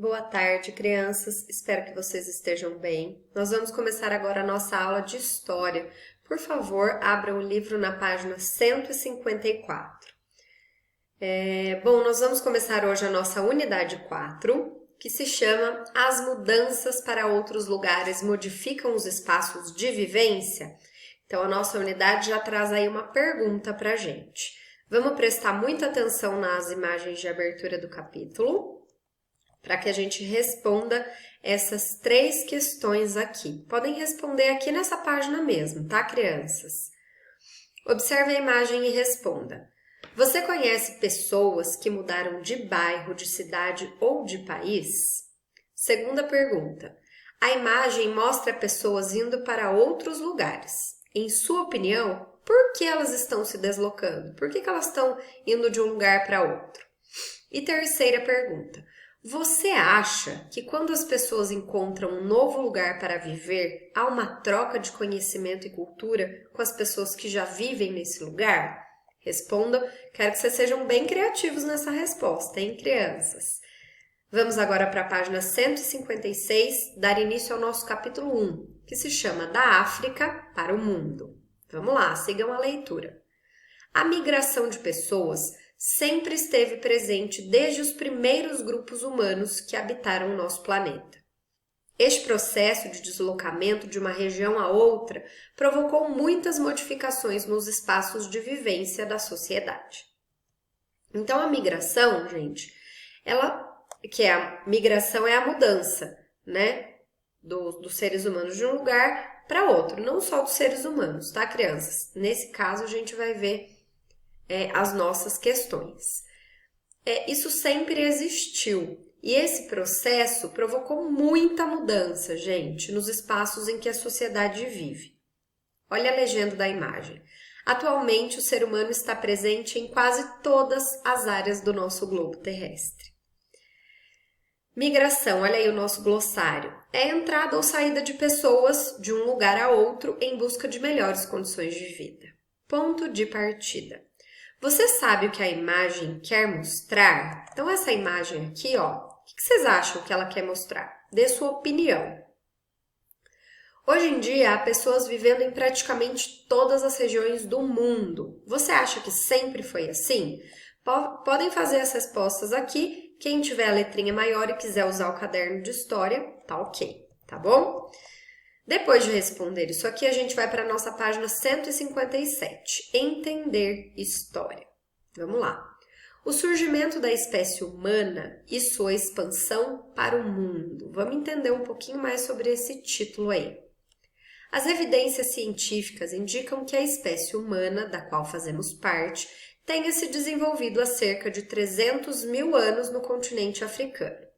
Boa tarde, crianças. Espero que vocês estejam bem. Nós vamos começar agora a nossa aula de História. Por favor, abra o livro na página 154. Nós vamos começar hoje a nossa unidade 4, que se chama As mudanças para outros lugares modificam os espaços de vivência? Então, a nossa unidade já traz aí uma pergunta para a gente. Vamos prestar muita atenção nas imagens de abertura do capítulo, para que a gente responda essas 3 questões aqui. Podem responder aqui nessa página mesmo, tá, crianças? Observe a imagem e responda. Você conhece pessoas que mudaram de bairro, de cidade ou de país? Segunda pergunta. A imagem mostra pessoas indo para outros lugares. Em sua opinião, por que elas estão se deslocando? Por que elas estão indo de um lugar para outro? E terceira pergunta. Você acha que quando as pessoas encontram um novo lugar para viver, há uma troca de conhecimento e cultura com as pessoas que já vivem nesse lugar? Respondam, quero que vocês sejam bem criativos nessa resposta, hein, crianças? Vamos agora para a página 156, dar início ao nosso capítulo 1, que se chama Da África para o Mundo. Vamos lá, sigam a leitura. A migração de pessoas sempre esteve presente desde os primeiros grupos humanos que habitaram o nosso planeta. Este processo de deslocamento de uma região a outra provocou muitas modificações nos espaços de vivência da sociedade. Então, a migração, gente, a migração é a mudança, né, dos seres humanos de um lugar para outro, não só dos seres humanos, tá, crianças? Nesse caso, a gente vai ver as nossas questões. Isso sempre existiu e esse processo provocou muita mudança, gente, nos espaços em que a sociedade vive. Olha a legenda da imagem. Atualmente, o ser humano está presente em quase todas as áreas do nosso globo terrestre. Migração, olha aí o nosso glossário. É a entrada ou saída de pessoas de um lugar a outro em busca de melhores condições de vida. Ponto de partida. Você sabe o que a imagem quer mostrar? Então, essa imagem aqui, ó, o que vocês acham que ela quer mostrar? Dê sua opinião. Hoje em dia, há pessoas vivendo em praticamente todas as regiões do mundo. Você acha que sempre foi assim? Podem fazer as respostas aqui. Quem tiver a letrinha maior e quiser usar o caderno de história, tá ok, tá bom? Depois de responder isso aqui, a gente vai para a nossa página 157, Entender História. Vamos lá. O surgimento da espécie humana e sua expansão para o mundo. Vamos entender um pouquinho mais sobre esse título aí. As evidências científicas indicam que a espécie humana, da qual fazemos parte, tenha se desenvolvido há cerca de 300 mil anos no continente africano.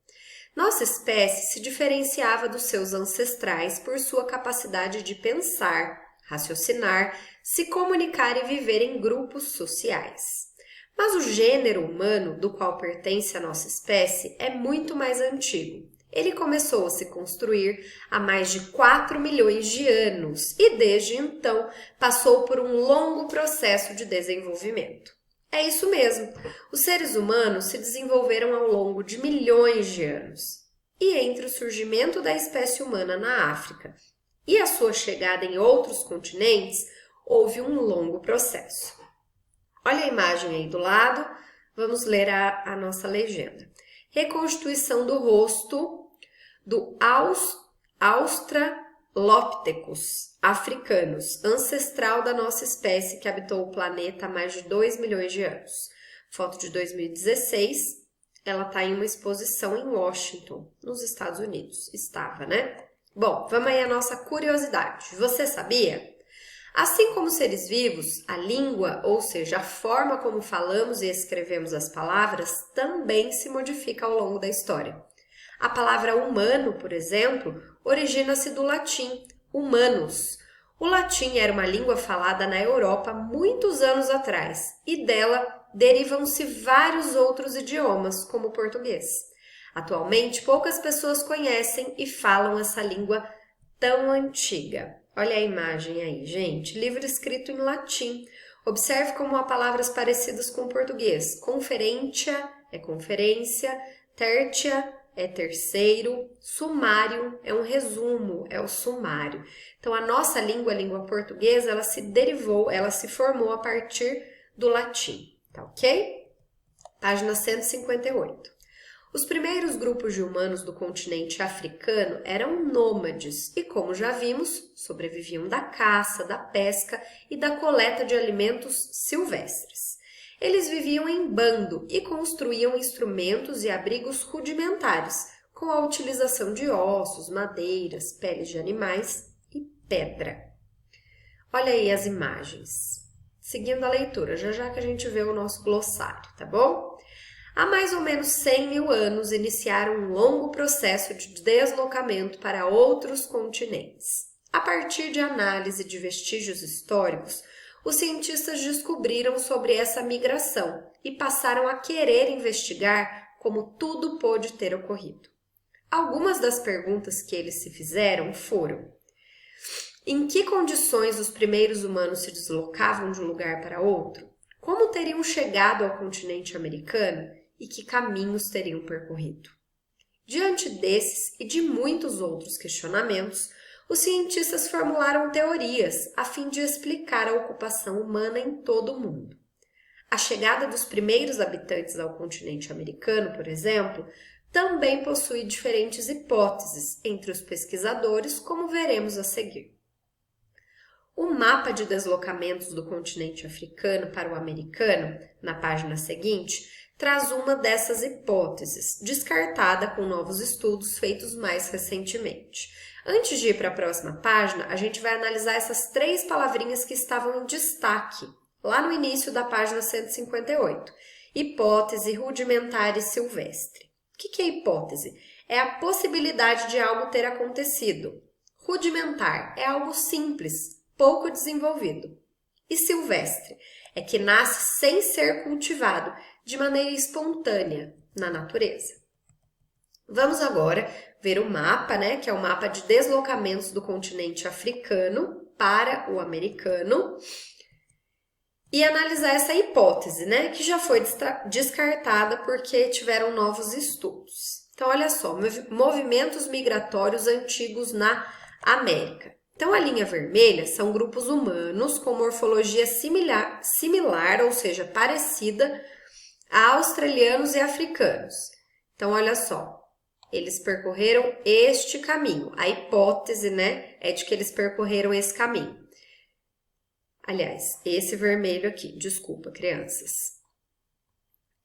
Nossa espécie se diferenciava dos seus ancestrais por sua capacidade de pensar, raciocinar, se comunicar e viver em grupos sociais. Mas o gênero humano, do qual pertence a nossa espécie, é muito mais antigo. Ele começou a se construir há mais de 4 milhões de anos e, desde então, passou por um longo processo de desenvolvimento. É isso mesmo, os seres humanos se desenvolveram ao longo de milhões de anos. E entre o surgimento da espécie humana na África e a sua chegada em outros continentes, houve um longo processo. Olha a imagem aí do lado, vamos ler a nossa legenda. Reconstituição do rosto do Australopithecus africanos, ancestral da nossa espécie que habitou o planeta há mais de 2 milhões de anos. Foto de 2016, ela está em uma exposição em Washington, nos Estados Unidos. Estava, né? Bom, vamos aí à nossa curiosidade. Você sabia? Assim como seres vivos, a língua, ou seja, a forma como falamos e escrevemos as palavras, também se modifica ao longo da história. A palavra humano, por exemplo, origina-se do latim, humanus. O latim era uma língua falada na Europa muitos anos atrás e dela derivam-se vários outros idiomas, como o português. Atualmente, poucas pessoas conhecem e falam essa língua tão antiga. Olha a imagem aí, gente. Livro escrito em latim. Observe como há palavras parecidas com o português. Conferentia é conferência, tertia é terceiro, sumário é um resumo, é o sumário. Então, a nossa língua, a língua portuguesa, ela se derivou, ela se formou a partir do latim, tá ok? Página 158. Os primeiros grupos de humanos do continente africano eram nômades e, como já vimos, sobreviviam da caça, da pesca e da coleta de alimentos silvestres. Eles viviam em bando e construíam instrumentos e abrigos rudimentares, com a utilização de ossos, madeiras, peles de animais e pedra. Olha aí as imagens. Seguindo a leitura, já que a gente vê o nosso glossário, tá bom? Há mais ou menos 100 mil anos iniciaram um longo processo de deslocamento para outros continentes. A partir de análise de vestígios históricos, os cientistas descobriram sobre essa migração e passaram a querer investigar como tudo pôde ter ocorrido. Algumas das perguntas que eles se fizeram foram: em que condições os primeiros humanos se deslocavam de um lugar para outro? Como teriam chegado ao continente americano e que caminhos teriam percorrido? Diante desses e de muitos outros questionamentos, os cientistas formularam teorias a fim de explicar a ocupação humana em todo o mundo. A chegada dos primeiros habitantes ao continente americano, por exemplo, também possui diferentes hipóteses entre os pesquisadores, como veremos a seguir. O mapa de deslocamentos do continente africano para o americano, na página seguinte, traz uma dessas hipóteses, descartada com novos estudos feitos mais recentemente. Antes de ir para a próxima página, a gente vai analisar essas 3 palavrinhas que estavam em destaque, lá no início da página 158. Hipótese, rudimentar e silvestre. O que é hipótese? É a possibilidade de algo ter acontecido. Rudimentar é algo simples, pouco desenvolvido. E silvestre é que nasce sem ser cultivado, de maneira espontânea, na natureza. Vamos agora ver o mapa, que é o mapa de deslocamentos do continente africano para o americano, e analisar essa hipótese, que já foi descartada porque tiveram novos estudos. Então, olha só, movimentos migratórios antigos na América. Então, a linha vermelha são grupos humanos com morfologia similar, ou seja, parecida a australianos e africanos. Então, olha só, eles percorreram este caminho. A hipótese, é de que eles percorreram esse caminho. Aliás, esse vermelho aqui, desculpa, crianças.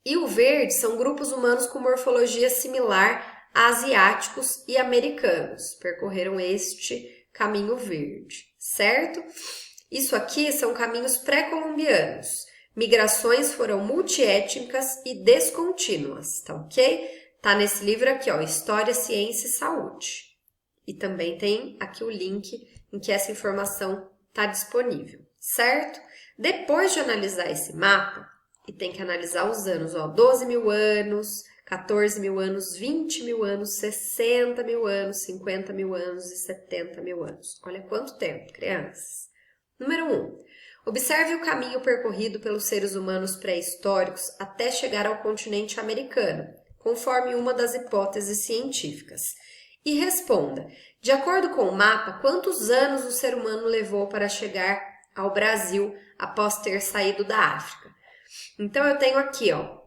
E o verde são grupos humanos com morfologia similar a asiáticos e americanos. Percorreram este caminho verde, certo? Isso aqui são caminhos pré-colombianos. Migrações foram multiétnicas e descontínuas, tá ok? Tá nesse livro aqui, ó, História, Ciência e Saúde. E também tem aqui o link em que essa informação está disponível, certo? Depois de analisar esse mapa, e tem que analisar os anos, ó, 12 mil anos, 14 mil anos, 20 mil anos, 60 mil anos, 50 mil anos e 70 mil anos. Olha quanto tempo, crianças. Número 1. Observe o caminho percorrido pelos seres humanos pré-históricos até chegar ao continente americano, conforme uma das hipóteses científicas. E responda, de acordo com o mapa, quantos anos o ser humano levou para chegar ao Brasil após ter saído da África? Então, eu tenho aqui, ó,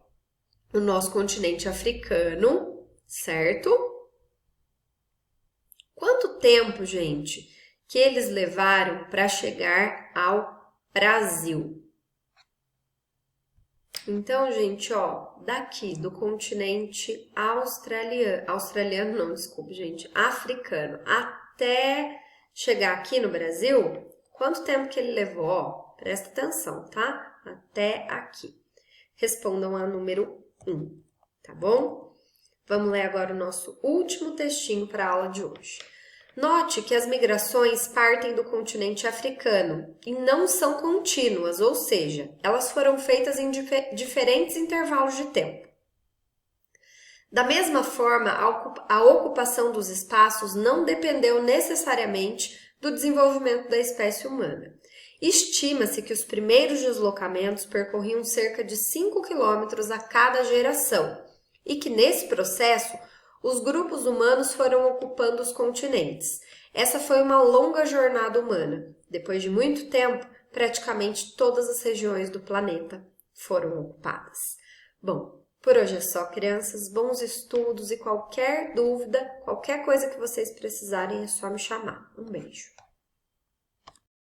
o nosso continente africano, certo? Quanto tempo, gente, que eles levaram para chegar ao Brasil? Então, gente, ó, daqui do continente australiano não, desculpe, gente, africano, até chegar aqui no Brasil, quanto tempo que ele levou? Ó, presta atenção, tá? Até aqui. Respondam a número 1, tá bom? Vamos ler agora o nosso último textinho para a aula de hoje. Note que as migrações partem do continente africano e não são contínuas, ou seja, elas foram feitas em diferentes intervalos de tempo. Da mesma forma, a ocupação dos espaços não dependeu necessariamente do desenvolvimento da espécie humana. Estima-se que os primeiros deslocamentos percorriam cerca de 5 quilômetros a cada geração e que, nesse processo, Os grupos humanos foram ocupando os continentes. Essa foi uma longa jornada humana. Depois de muito tempo, praticamente todas as regiões do planeta foram ocupadas. Bom, por hoje é só, crianças. Bons estudos e qualquer dúvida, qualquer coisa que vocês precisarem, é só me chamar. Um beijo.